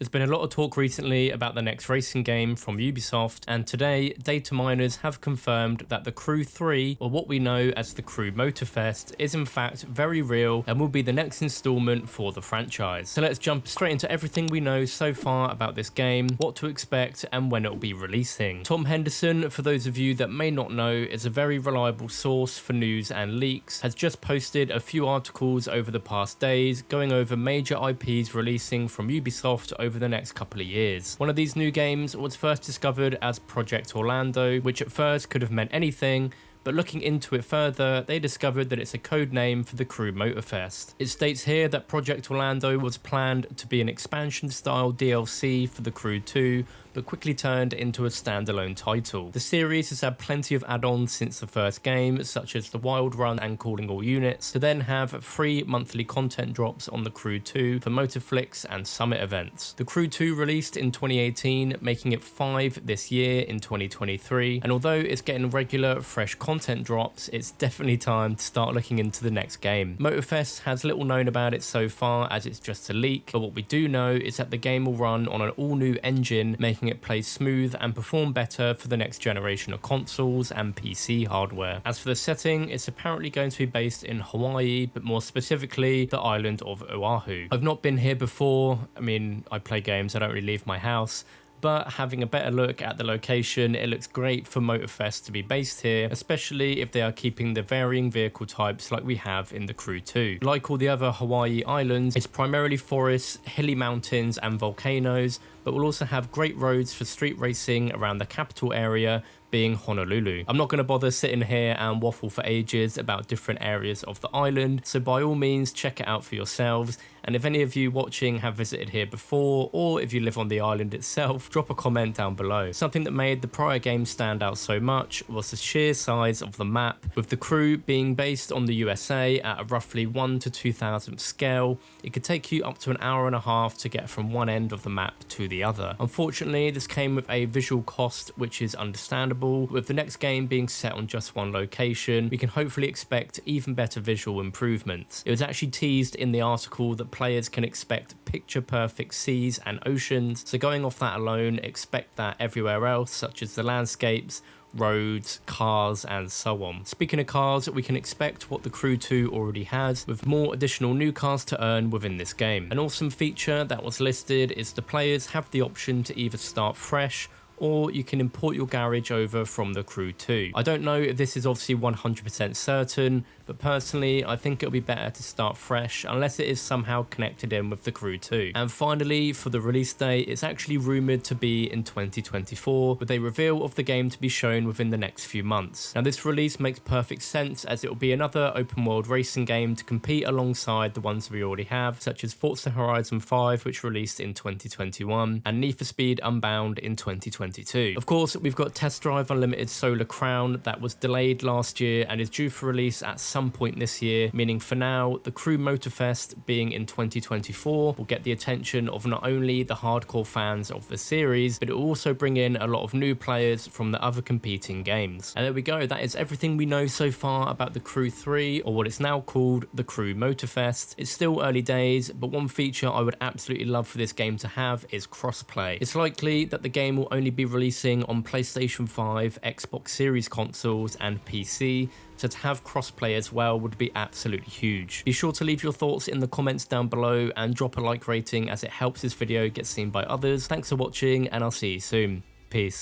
There's been a lot of talk recently about the next racing game from Ubisoft, and today data miners have confirmed that the Crew 3, or what we know as the Crew Motorfest, is in fact very real and will be the next installment for the franchise. So let's jump straight into everything we know so far about this game, what to expect and when it will be releasing. Tom Henderson, for those of you that may not know, is a very reliable source for news and leaks, has just posted a few articles over the past days going over major IPs releasing from Ubisoft over the next couple of years. One of these new games was first discovered as Project Orlando, which at first could have meant anything, but looking into it further, they discovered that it's a code name for the Crew Motorfest. It states here that Project Orlando was planned to be an expansion-style DLC for the Crew 2, but quickly turned into a standalone title. The series has had plenty of add-ons since the first game, such as the Wild Run and Calling All Units, to then have free monthly content drops on the Crew 2 for Motorflix and Summit events. The Crew 2 released in 2018, making it 5 this year in 2023, and although it's getting regular, fresh content drops, it's definitely time to start looking into the next game. Motorfest has little known about it so far, as it's just a leak, but what we do know is that the game will run on an all-new engine, making it play smooth and perform better for the next generation of consoles and PC hardware. As for the setting, it's apparently going to be based in Hawaii, but more specifically the island of Oahu. I've not been here before. I mean, I play games, I don't really leave my house, but having a better look at the location, it looks great for Motorfest to be based here, especially if they are keeping the varying vehicle types like we have in the Crew 2. Like all the other Hawaii islands, it's primarily forests, hilly mountains and volcanoes, but will also have great roads for street racing around the capital area, being Honolulu. I'm not going to bother sitting here and waffle for ages about different areas of the island, so by all means check it out for yourselves, and if any of you watching have visited here before, or if you live on the island itself, drop a comment down below. Something that made the prior game stand out so much was the sheer size of the map, with the Crew being based on the USA at a roughly 1 to 2,000 scale. It could take you up to an hour and a half to get from one end of the map to the other. Unfortunately, this came with a visual cost which is understandable. With the next game being set on just one location, we can hopefully expect even better visual improvements. It was actually teased in the article that players can expect picture-perfect seas and oceans, so going off that alone, expect that everywhere else, such as the landscapes, roads, cars and so on. Speaking of cars, we can expect what the Crew 2 already has, with more additional new cars to earn within this game. An awesome feature that was listed is the players have the option to either start fresh, or you can import your garage over from the Crew 2. I don't know if this is obviously 100% certain, but personally I think it'll be better to start fresh unless it is somehow connected in with the Crew 2. And finally, for the release date, it's actually rumoured to be in 2024, with a reveal of the game to be shown within the next few months. Now this release makes perfect sense, as it will be another open world racing game to compete alongside the ones we already have, such as Forza Horizon 5, which released in 2021, and Need for Speed Unbound in 2022. Of course, we've got Test Drive Unlimited Solar Crown that was delayed last year and is due for release at some point this year, meaning for now, the Crew Motorfest being in 2024 will get the attention of not only the hardcore fans of the series, but it will also bring in a lot of new players from the other competing games. And there we go, that is everything we know so far about the Crew 3, or what it's now called, the Crew Motorfest. It's still early days, but one feature I would absolutely love for this game to have is crossplay. It's likely that the game will only be releasing on PlayStation 5, Xbox Series consoles and PC, so to have crossplay as well would be absolutely huge. Be sure to leave your thoughts in the comments down below and drop a like rating, as it helps this video get seen by others. Thanks for watching and I'll see you soon. Peace.